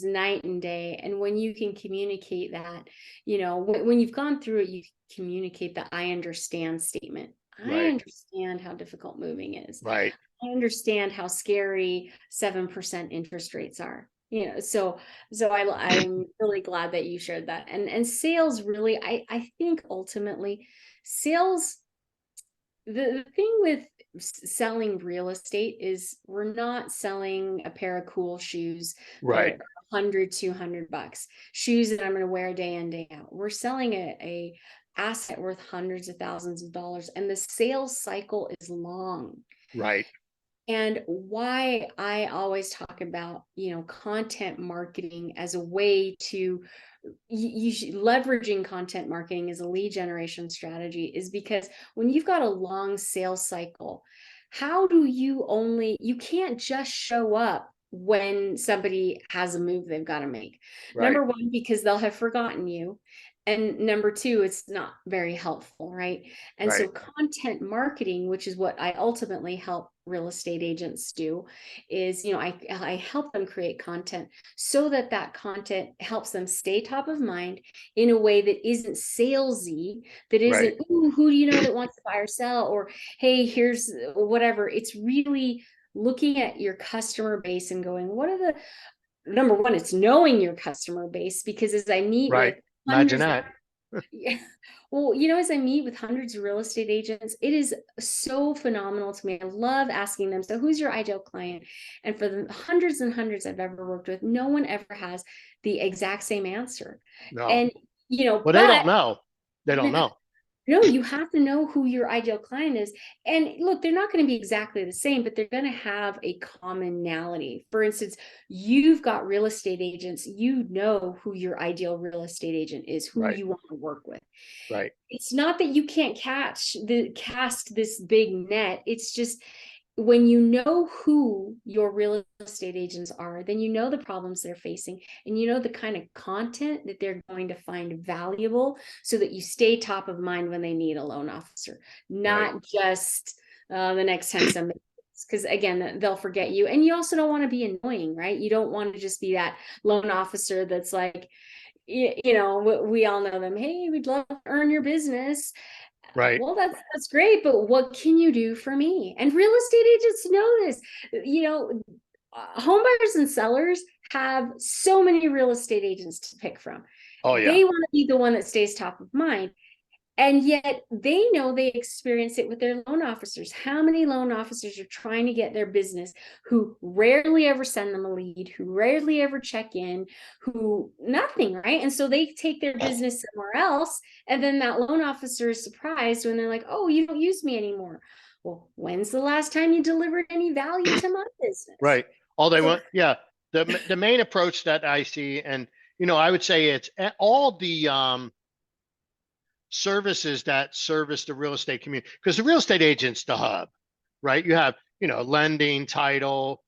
night and day. And when you can communicate that, when you've gone through it, you communicate the I understand statement. I right, understand how difficult moving is. right, I understand how scary 7% interest rates are. I'm really glad that you shared that. And sales really, I think ultimately sales, the thing with selling real estate is we're not selling a pair of cool shoes that right, are 100, $200, shoes that I'm going to wear day in, day out. We're selling a asset worth hundreds of thousands of dollars, and the sales cycle is long. right, And why I always talk about, content marketing as a way to leveraging content marketing as a lead generation strategy is because when you've got a long sales cycle, how do you can't just show up when somebody has a move they've got to make. right, Number one, because they'll have forgotten you. And number two, it's not very helpful, right? And so right, content marketing, which is what I ultimately help real estate agents do, is, I help them create content so that that content helps them stay top of mind in a way that isn't salesy, that right, isn't, ooh, who do you know that wants to buy or sell? Or, hey, here's whatever. It's really looking at your customer base and going, what are the, number one, it's knowing your customer base, because as I meet with right. Imagine hundreds of, that. yeah. Well, as I meet with hundreds of real estate agents, it is so phenomenal to me. I love asking them, so who's your ideal client? And for the hundreds and hundreds I've ever worked with, no one ever has the exact same answer. No. And, Well, they don't but know. They don't know. no, you have to know who your ideal client is. And look, they're not going to be exactly the same, but they're going to have a commonality. For instance, you've got real estate agents, who your ideal real estate agent is, who Right, you want to work with. right, It's not that you can't cast this big net. It's just when you know who your real estate agents are, then you know the problems they're facing, and you know the kind of content that they're going to find valuable, so that you stay top of mind when they need a loan officer, right, not just the next time somebody, because again, they'll forget you. And you also don't want to be annoying, right? You don't want to just be that loan officer that's like, we all know them. Hey, we'd love to earn your business. right, Well, that's great, but what can you do for me? And real estate agents know this. Home buyers and sellers have so many real estate agents to pick from. oh yeah, They want to be the one that stays top of mind. And yet they know they experience it with their loan officers. How many loan officers are trying to get their business who rarely ever send them a lead, who rarely ever check in, who nothing, right? And so they take their business somewhere else. And then that loan officer is surprised when they're like, oh, you don't use me anymore. Well, when's the last time you delivered any value to my business? right. All they So, want, yeah. The main approach that I see, and I would say it's all the services that service the real estate community, because the real estate agent's the hub, right? You have, lending, title,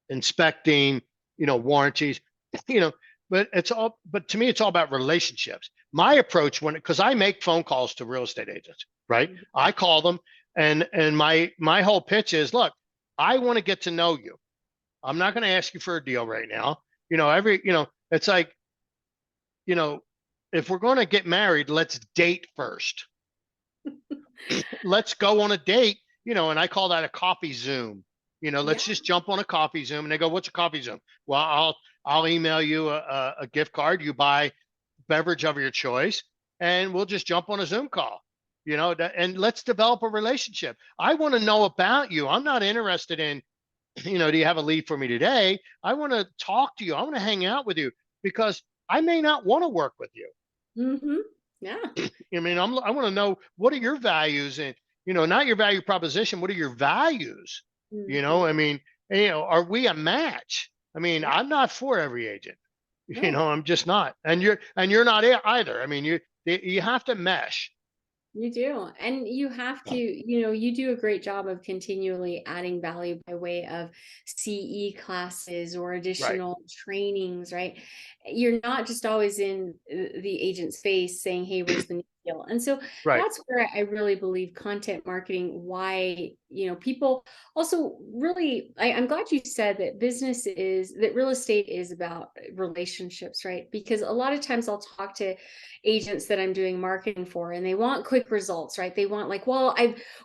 inspecting, warranties, you know, but to me, it's all about relationships. My approach because I make phone calls to real estate agents, right? I call them and my whole pitch is, look, I want to get to know you. I'm not going to ask you for a deal right now. It's like, if we're going to get married, let's date first. Let's go on a date, and I call that a coffee Zoom. Let's just jump on a coffee Zoom. And they go, what's a coffee Zoom? Well, I'll email you a gift card. You buy beverage of your choice, and we'll just jump on a Zoom call, and let's develop a relationship. I want to know about you. I'm not interested in, do you have a lead for me today? I want to talk to you. I want to hang out with you because I may not want to work with you. Mm-hmm. Yeah. I want to know, what are your values, and, not your value proposition. What are your values? Mm-hmm. Are we a match? I'm not for every agent, no. I'm just not. And you're not either. You have to mesh. You do. And you have to, you do a great job of continually adding value by way of CE classes or additional trainings, right? You're not just always in the agent's face saying, hey, where's the new deal? And so that's where I really believe content marketing, why, people also really, I'm glad you said that that real estate is about relationships, right? Because a lot of times I'll talk to agents that I'm doing marketing for, and they want quick results, right? They want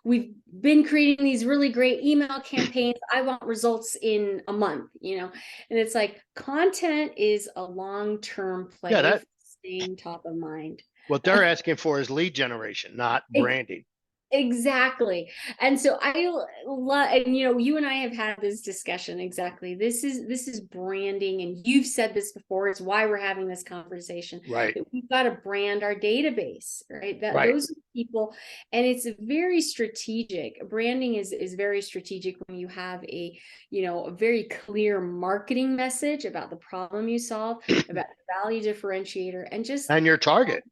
we've been creating these really great email campaigns. I want results in a month, and it's like content is a long-term play for staying top of mind. What they're asking for is lead generation, not branding. Exactly. And so I love, and you and I have had this discussion. Exactly. This is branding. And you've said this before. It's why we're having this conversation. Right. We've got to brand our database, right? Those are people. And it's very strategic. Branding is very strategic when you have a very clear marketing message about the problem you solve, about the value differentiator, and your target.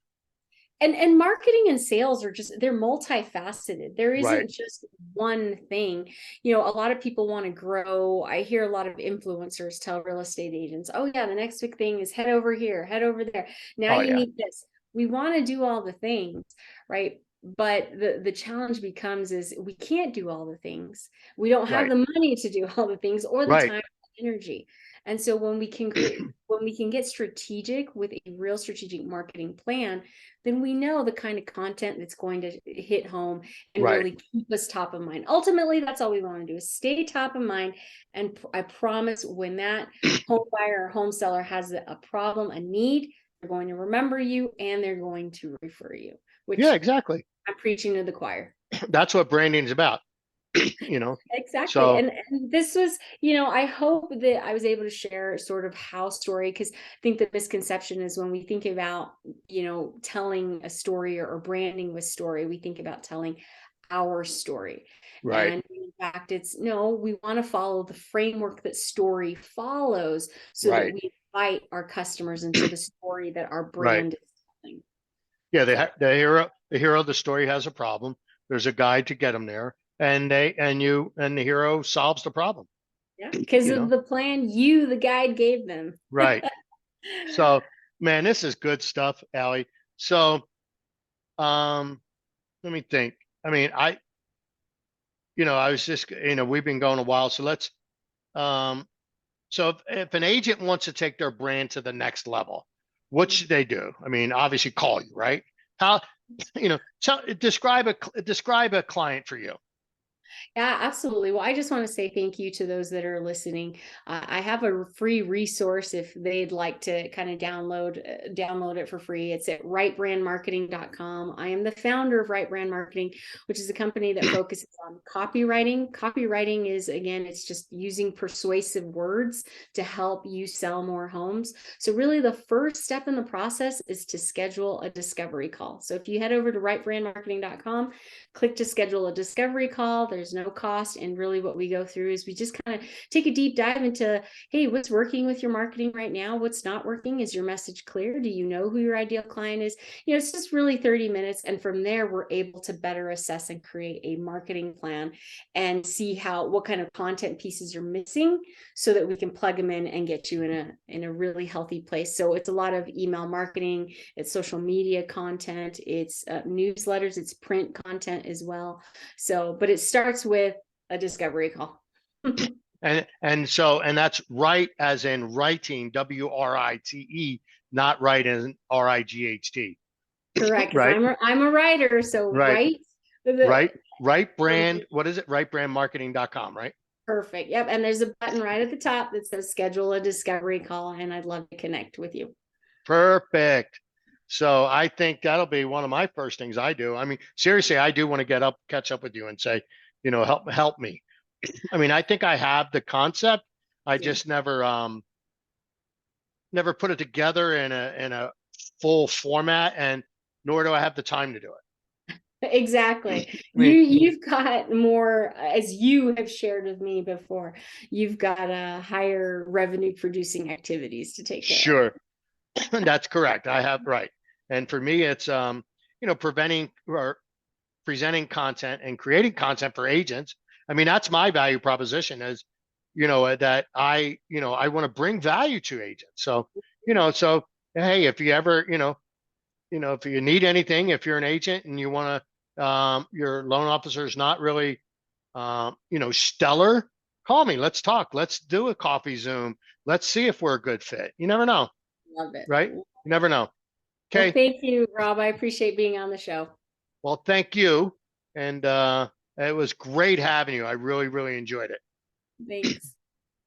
And marketing and sales are they're multifaceted. There isn't just one thing. A lot of people want to grow. I hear a lot of influencers tell real estate agents, oh yeah, the next big thing is head over here, head over there. Now you need this. We want to do all the things, right? But the challenge becomes is we can't do all the things. We don't have the money to do all the things or the time or energy. And so when we can get strategic with a real strategic marketing plan, then we know the kind of content that's going to hit home and really keep us top of mind. Ultimately, that's all we want to do is stay top of mind. And I promise when that home buyer or home seller has a problem, a need, they're going to remember you and they're going to refer you. Exactly. I'm preaching to the choir. That's what branding is about. Exactly. So, and this was, I hope that I was able to share sort of how story, because I think the misconception is when we think about, telling a story or branding with story, we think about telling our story. Right. And in fact, we want to follow the framework that story follows so that we invite our customers into the story that our brand is telling. Yeah. The hero of the story has a problem. There's a guide to get them there. And the hero solves the problem. Yeah, because of the plan the guide gave them. Right. So, man, this is good stuff, Allie. So, let me think. I was just, we've been going a while. So let's, so if an agent wants to take their brand to the next level, what should they do? Obviously call you, right? How, describe a client for you. Yeah, absolutely. Well, I just want to say thank you to those that are listening. I have a free resource if they'd like to kind of download it for free. It's at rightbrandmarketing.com. I am the founder of Right Brand Marketing, which is a company that focuses on copywriting. Copywriting is, again, it's just using persuasive words to help you sell more homes. So really the first step in the process is to schedule a discovery call. So if you head over to rightbrandmarketing.com, click to schedule a discovery call, there's There's no cost. And really what we go through is we just kind of take a deep dive into, hey, what's working with your marketing right now? What's not working? Is your message clear? Do you know who your ideal client is? You know, it's just really 30 minutes. And from there, we're able to better assess and create a marketing plan and see what kind of content pieces you're missing so that we can plug them in and get you in a really healthy place. So it's a lot of email marketing, it's social media content, it's newsletters, it's print content as well. So, but it starts with a discovery call. And that's write as in writing, WRITE, not write in RIGHT. Correct. Right. I'm a writer, so right. Right. Right brand. What is it? Rightbrandmarketing.com, right? Perfect. Yep. And there's a button right at the top that says schedule a discovery call, and I'd love to connect with you. Perfect. So I think that'll be one of my first things I do. I mean, seriously, I do want to catch up with you and say, you know, help me. I mean, I think I have the concept. I just never put it together in a full format, and nor do I have the time to do it. Exactly. I mean, You've got more, as you have shared with me before, you've got a higher revenue producing activities to take care of. Sure. That's correct. I have, right. And for me, it's you know, presenting content and creating content for agents. I mean, that's my value proposition is, you know, that I want to bring value to agents. So, you know, so hey, if you ever, you know, if you need anything, if you're an agent and you want to, your loan officer is not really, you know, stellar, call me. Let's talk. Let's do a coffee Zoom. Let's see if we're a good fit. You never know. Love it. Right? You never know. Okay. Well, thank you, Rob. I appreciate being on the show. Well, thank you. And it was great having you. I really, really enjoyed it. Thanks.